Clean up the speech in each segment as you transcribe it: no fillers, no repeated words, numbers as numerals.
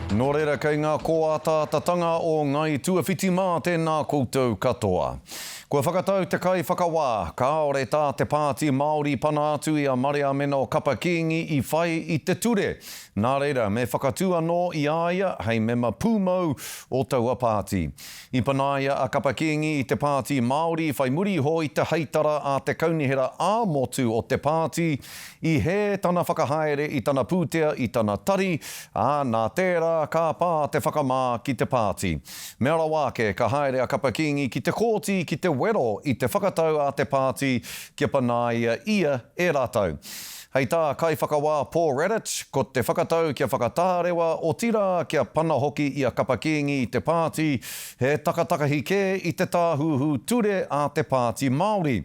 Nō reira kei ngā kōata-tatanga o ngai tuawhiti mā tēnā koutou katoa. Kua whakatau te kai whakawā, kāore tā te pāti Māori pana atu i a Maria Mena o Kapakīngi i whai i te ture. Nā reira, me whakatū anō i āia, hei mema pūmau o taua pāti. I panaia a Kapakīngi i te pāti Māori, whai muri ho i te heitara a te kaunihera ā-motu o te pāti, i he tana whakahaere i tana pūtea i tana tari, nā tērā ka pā te whakamā ki te pāti. Me ara wāke, ka haere a Kapakīngi ki te kōti, ki te wero i te whakatau a te pāti, kia panaia ia e rātau. Hei tā kai whakawā Paul Redditch, ko te whakatau kia whakatārewa o tira kia pana hoki i a Kapakīngi i te pāti, he takatakahi kē i te tāhuhu ture a te pāti Māori.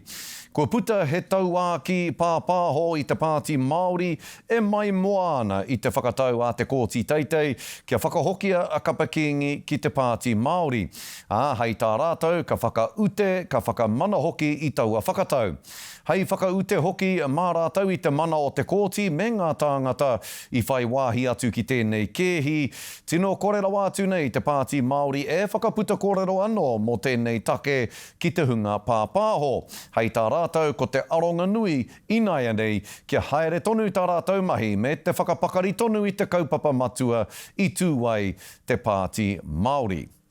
Kua puta he tauā ki pāpāho i te pāti Māori e mai moana i te whakatau a te kōti teitei kia whakahokia a Kapakīngi ki te pāti Māori. Hei tā rātou ka whakaute, ka whakamana hoki i taua whakatau. Hei whakaute hoki mā rātou i te mana o te kōti me ngā tāngata i whai wāhi atu ki tēnei kēhi. Tino kōrero atu nei te pāti Māori e whakaputa kōrero anō mō tēnei take ki te hunga pāpāho. Hei tā rātou ko te aronga nui inaia nei kia haere tonu tā rātou mahi me te whakapakari tonu i te kaupapa matua i tūwai te pāti Māori.